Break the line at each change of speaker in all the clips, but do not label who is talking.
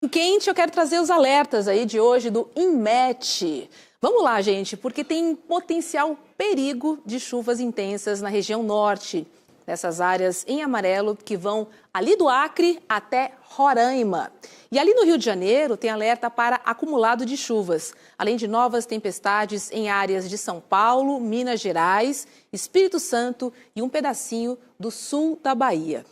Quente, eu quero trazer os alertas aí de hoje do INMET. Vamos lá, gente, porque tem potencial perigo de chuvas intensas na região norte, nessas áreas em amarelo que vão ali do Acre até Roraima. E ali no Rio de Janeiro tem alerta para acumulado de chuvas, além de novas tempestades em áreas de São Paulo, Minas Gerais, Espírito Santo e um pedacinho do sul da Bahia.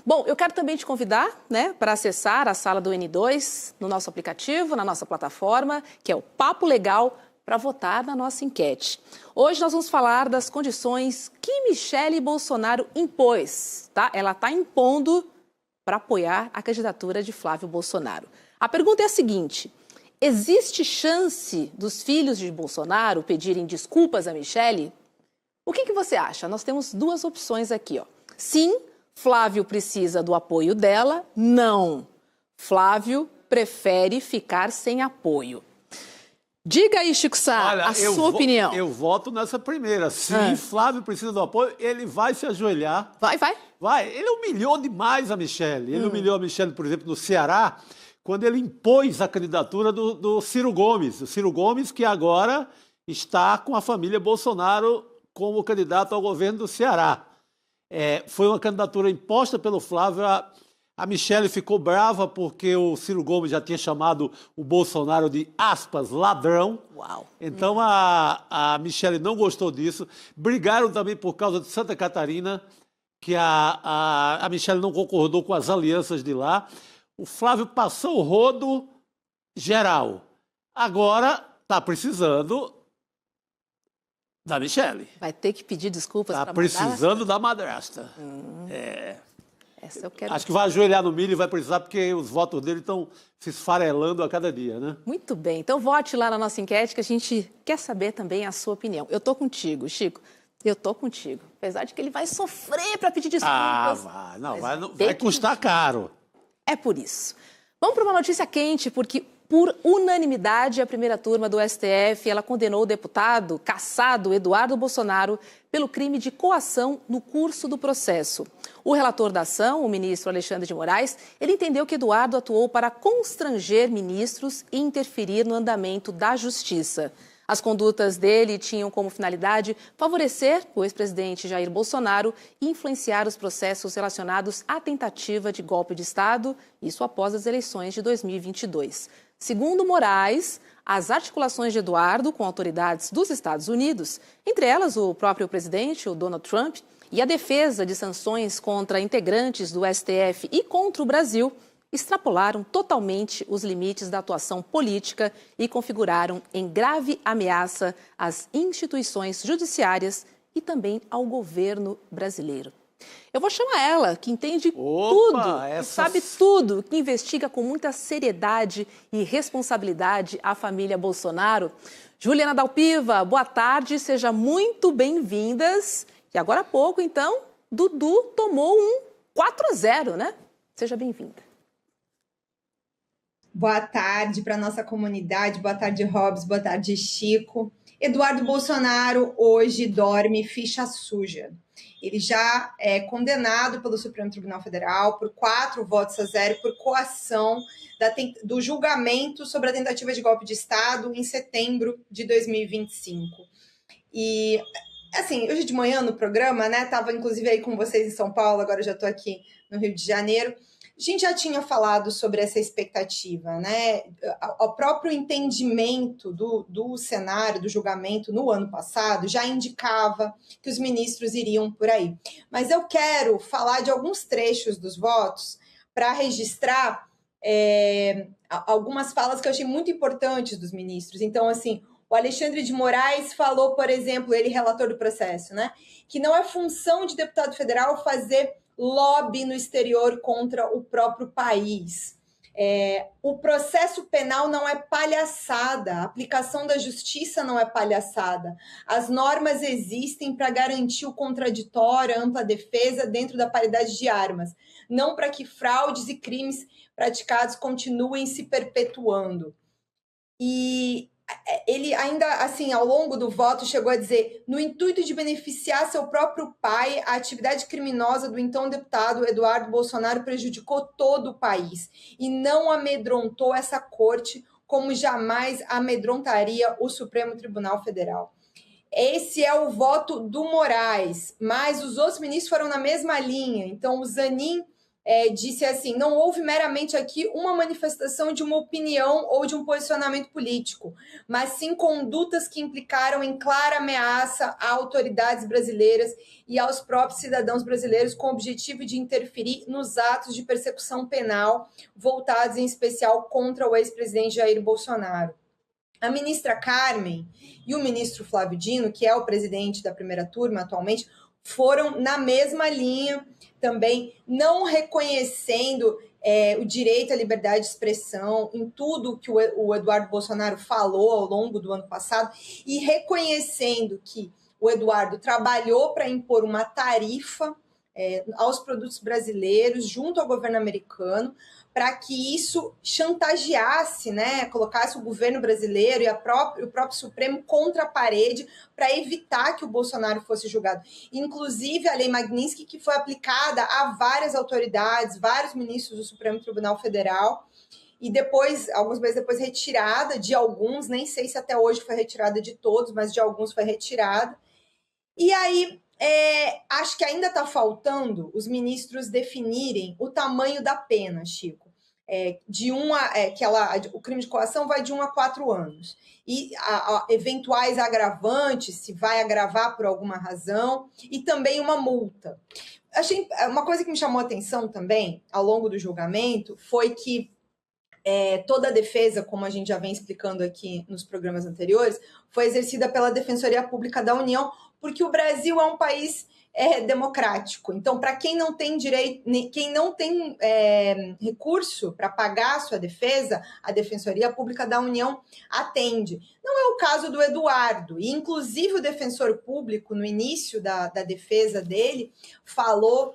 Bom, eu quero também te convidar, para acessar a sala do N2 no nosso aplicativo, na nossa plataforma, que é o Papo Legal, para votar na nossa enquete. Hoje nós vamos falar das condições que Michele Bolsonaro impôs, tá? Ela está impondo para apoiar a candidatura de Flávio Bolsonaro. A pergunta é a seguinte: existe chance dos filhos de Bolsonaro pedirem desculpas a Michele? O que você acha? Nós temos duas opções aqui, ó. Sim, Flávio precisa do apoio dela. Não, Flávio prefere ficar sem apoio. Diga aí, Chico Sá, a sua opinião.
Eu voto nessa primeira. Sim, Flávio precisa do apoio, ele vai se ajoelhar. Vai. Ele humilhou demais a Michele. Ele humilhou a Michele, por exemplo, no Ceará, quando ele impôs a candidatura do Ciro Gomes. O Ciro Gomes, que agora está com a família Bolsonaro como candidato ao governo do Ceará. Foi uma candidatura imposta pelo Flávio. A Michele ficou brava porque o Ciro Gomes já tinha chamado o Bolsonaro de, aspas, ladrão.
Uau.
Então a Michele não gostou disso. Brigaram também por causa de Santa Catarina, que a Michele não concordou com as alianças de lá. O Flávio passou o rodo geral. Agora está precisando da Michele.
Vai ter que pedir desculpas para a
madrasta. Está precisando da madrasta.
Essa eu quero.
Acho que vai ajoelhar no milho e vai precisar, porque os votos dele estão se esfarelando a cada dia, né?
Muito bem. Então vote lá na nossa enquete que a gente quer saber também a sua opinião. Eu tô contigo, Chico. Eu tô contigo. Apesar de que ele vai sofrer para pedir desculpas.
Vai custar caro.
É por isso. Vamos para uma notícia quente, porque por unanimidade, a primeira turma do STF, ela condenou o deputado cassado Eduardo Bolsonaro pelo crime de coação no curso do processo. O relator da ação, o ministro Alexandre de Moraes, ele entendeu que Eduardo atuou para constranger ministros e interferir no andamento da justiça. As condutas dele tinham como finalidade favorecer o ex-presidente Jair Bolsonaro e influenciar os processos relacionados à tentativa de golpe de Estado, isso após as eleições de 2022. Segundo Moraes, as articulações de Eduardo com autoridades dos Estados Unidos, entre elas o próprio presidente, o Donald Trump, e a defesa de sanções contra integrantes do STF e contra o Brasil, extrapolaram totalmente os limites da atuação política e configuraram em grave ameaça às instituições judiciárias e também ao governo brasileiro. Eu vou chamar ela, que entende tudo, que sabe tudo, que investiga com muita seriedade e responsabilidade a família Bolsonaro. Juliana Dalpiva, boa tarde, seja muito bem-vindas. E agora há pouco, então, Dudu tomou um 4-0, né? Seja bem-vinda.
Boa tarde para a nossa comunidade, boa tarde, Robs, boa tarde, Chico. Eduardo Bolsonaro hoje dorme ficha suja. Ele já é condenado pelo Supremo Tribunal Federal por 4-0 por coação do julgamento sobre a tentativa de golpe de Estado em setembro de 2025. E, assim, hoje de manhã no programa, né, estava inclusive aí com vocês em São Paulo, agora eu já estou aqui no Rio de Janeiro. A gente já tinha falado sobre essa expectativa, né? O próprio entendimento do cenário, do julgamento no ano passado já indicava que os ministros iriam por aí. Mas eu quero falar de alguns trechos dos votos para registrar algumas falas que eu achei muito importantes dos ministros. Então, assim, o Alexandre de Moraes falou, por exemplo, ele relator do processo, né? Que não é função de deputado federal fazer lobby no exterior contra o próprio país. O processo penal não é palhaçada, a aplicação da justiça não é palhaçada. As normas existem para garantir o contraditório, a ampla defesa dentro da paridade de armas, não para que fraudes e crimes praticados continuem se perpetuando. E ele ainda, assim, ao longo do voto, chegou a dizer: no intuito de beneficiar seu próprio pai, a atividade criminosa do então deputado Eduardo Bolsonaro prejudicou todo o país e não amedrontou essa corte como jamais amedrontaria o Supremo Tribunal Federal. Esse é o voto do Moraes, mas os outros ministros foram na mesma linha. Então, o Zanin disse assim: não houve meramente aqui uma manifestação de uma opinião ou de um posicionamento político, mas sim condutas que implicaram em clara ameaça a autoridades brasileiras e aos próprios cidadãos brasileiros, com o objetivo de interferir nos atos de persecução penal voltados em especial contra o ex-presidente Jair Bolsonaro. A ministra Carmen e o ministro Flávio Dino, que é o presidente da primeira turma atualmente, foram na mesma linha também, não reconhecendo o direito à liberdade de expressão em tudo que o Eduardo Bolsonaro falou ao longo do ano passado e reconhecendo que o Eduardo trabalhou para impor uma tarifa aos produtos brasileiros junto ao governo americano, para que isso chantageasse, né, colocasse o governo brasileiro e o próprio Supremo contra a parede para evitar que o Bolsonaro fosse julgado. Inclusive, a Lei Magnitsky, que foi aplicada a várias autoridades, vários ministros do Supremo Tribunal Federal, e depois, alguns meses depois, retirada de alguns, nem sei se até hoje foi retirada de todos, mas de alguns foi retirada. E aí, acho que ainda está faltando os ministros definirem o tamanho da pena, Chico. O crime de coação vai de 1 a 4 anos. E eventuais agravantes, se vai agravar por alguma razão, e também uma multa. Uma coisa que me chamou a atenção também, ao longo do julgamento, foi que toda a defesa, como a gente já vem explicando aqui nos programas anteriores, foi exercida pela Defensoria Pública da União, porque o Brasil é um país democrático. Então, para quem não tem direito, quem não tem recurso para pagar a sua defesa, a Defensoria Pública da União atende. Não é o caso do Eduardo, e inclusive o defensor público, no início da defesa dele, falou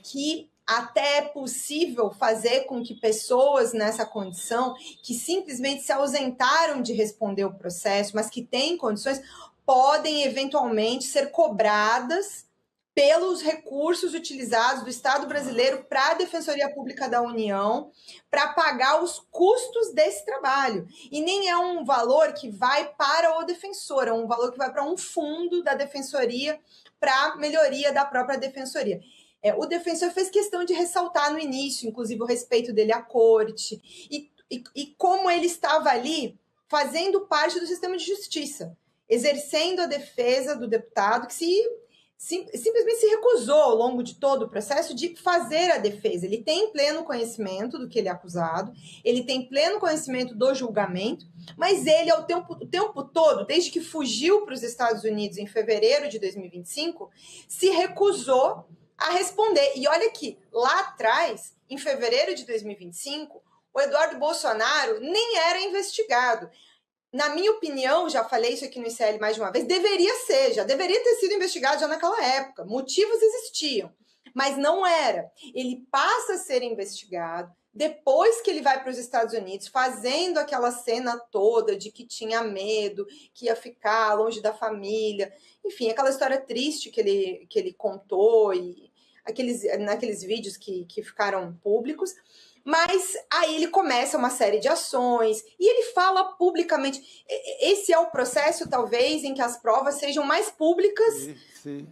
que até é possível fazer com que pessoas nessa condição, que simplesmente se ausentaram de responder o processo, mas que têm condições, podem eventualmente ser cobradas pelos recursos utilizados do Estado brasileiro para a Defensoria Pública da União, para pagar os custos desse trabalho. E nem é um valor que vai para o defensor, é um valor que vai para um fundo da Defensoria para melhoria da própria Defensoria. O defensor fez questão de ressaltar no início, inclusive, o respeito dele à corte e como ele estava ali fazendo parte do sistema de justiça, exercendo a defesa do deputado que simplesmente se recusou ao longo de todo o processo de fazer a defesa. Ele tem pleno conhecimento do que ele é acusado, ele tem pleno conhecimento do julgamento, mas ele, o tempo todo, desde que fugiu para os Estados Unidos em fevereiro de 2025, se recusou a responder. E olha que lá atrás, em fevereiro de 2025, o Eduardo Bolsonaro nem era investigado. Na minha opinião, já falei isso aqui no ICL mais de uma vez, já deveria ter sido investigado já naquela época. Motivos existiam, mas não era. Ele passa a ser investigado depois que ele vai para os Estados Unidos, fazendo aquela cena toda de que tinha medo, que ia ficar longe da família. Enfim, aquela história triste que ele contou e naqueles vídeos que ficaram públicos. Mas aí ele começa uma série de ações e ele fala publicamente. Esse é o processo, talvez, em que as provas sejam mais públicas. Sim.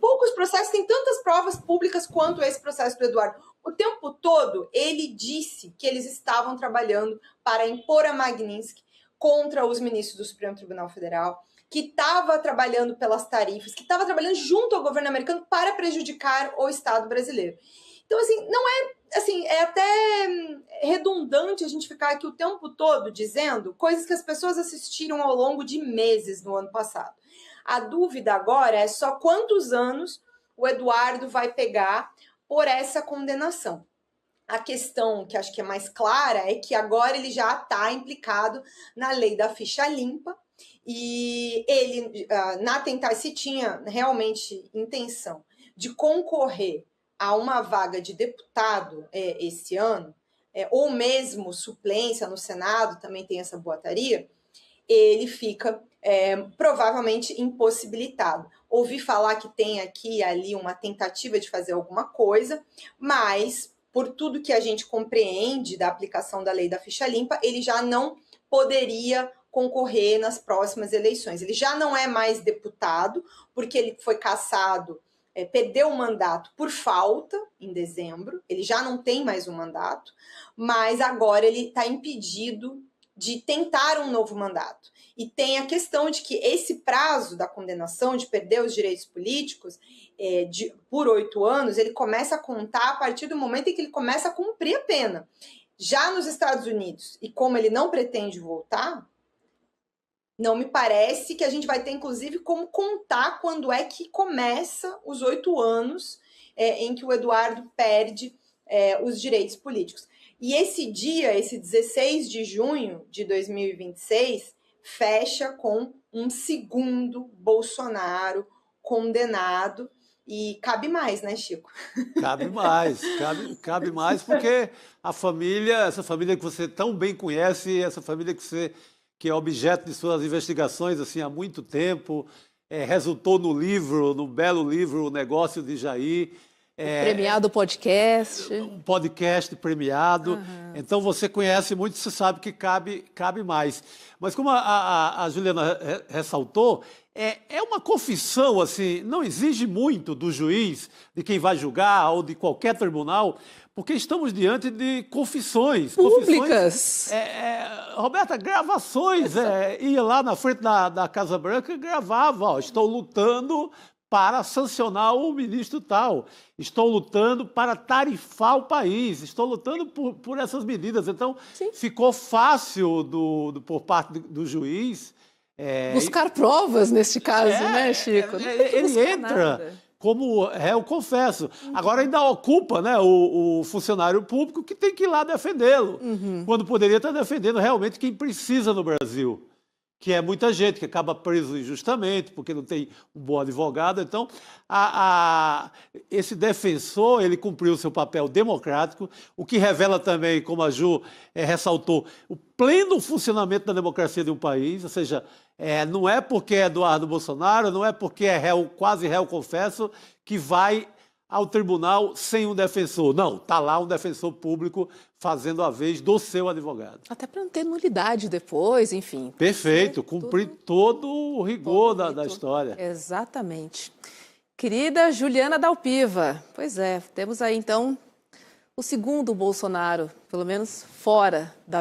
Poucos processos têm tantas provas públicas quanto esse processo do Eduardo. O tempo todo, ele disse que eles estavam trabalhando para impor a Magnitsky contra os ministros do Supremo Tribunal Federal, que estava trabalhando pelas tarifas, que estava trabalhando junto ao governo americano para prejudicar o Estado brasileiro. Então, assim, não é... Assim, é até redundante a gente ficar aqui o tempo todo dizendo coisas que as pessoas assistiram ao longo de meses no ano passado. A dúvida agora é só quantos anos o Eduardo vai pegar por essa condenação. A questão que acho que é mais clara é que agora ele já está implicado na lei da ficha limpa e ele, se tinha realmente intenção de concorrer a uma vaga de deputado esse ano, ou mesmo suplência no Senado, também tem essa boataria, ele fica provavelmente impossibilitado. Ouvi falar que tem aqui e ali uma tentativa de fazer alguma coisa, mas por tudo que a gente compreende da aplicação da lei da ficha limpa, ele já não poderia concorrer nas próximas eleições. Ele já não é mais deputado, porque ele foi cassado, perdeu o mandato por falta em dezembro, ele já não tem mais um mandato, mas agora ele está impedido de tentar um novo mandato. E tem a questão de que esse prazo da condenação, de perder os direitos políticos por 8 anos, ele começa a contar a partir do momento em que ele começa a cumprir a pena. Já nos Estados Unidos, e como ele não pretende voltar, não me parece que a gente vai ter, inclusive, como contar quando é que começa os 8 anos em que o Eduardo perde os direitos políticos. E esse dia, esse 16 de junho de 2026, fecha com um segundo Bolsonaro condenado. E cabe mais, né, Chico?
Cabe mais, cabe mais, porque a família, essa família que você tão bem conhece, essa família que é objeto de suas investigações assim, há muito tempo, resultou no belo livro O Negócio de Jair.
Premiado podcast.
Um podcast premiado. Uhum. Então você conhece muito, você sabe que cabe mais. Mas como a Juliana ressaltou, é uma confissão, assim, não exige muito do juiz, de quem vai julgar ou de qualquer tribunal, porque estamos diante de confissões.
Públicas.
Roberta, gravações. Ia lá na frente da Casa Branca e gravava. Estou lutando para sancionar o ministro tal. Estou lutando para tarifar o país. Estou lutando por essas medidas. Então, sim, ficou fácil por parte do juiz...
buscar provas neste caso, né, Chico?
Ele entra como réu, confesso. Agora ainda ocupa, né, o funcionário público que tem que ir lá defendê-lo, quando poderia estar defendendo realmente quem precisa no Brasil, que é muita gente que acaba preso injustamente, porque não tem um bom advogado. Então, esse defensor, ele cumpriu o seu papel democrático, o que revela também, como a Ju ressaltou, o pleno funcionamento da democracia de um país, ou seja, não é porque é Eduardo Bolsonaro, não é porque é quase réu confesso, que vai ao tribunal sem um defensor. Não, está lá um defensor público fazendo a vez do seu advogado.
Até para não ter nulidade depois, enfim.
Perfeito, cumprir todo o rigor da história.
Exatamente. Querida Juliana Dalpiva, pois temos aí então o segundo Bolsonaro, pelo menos fora da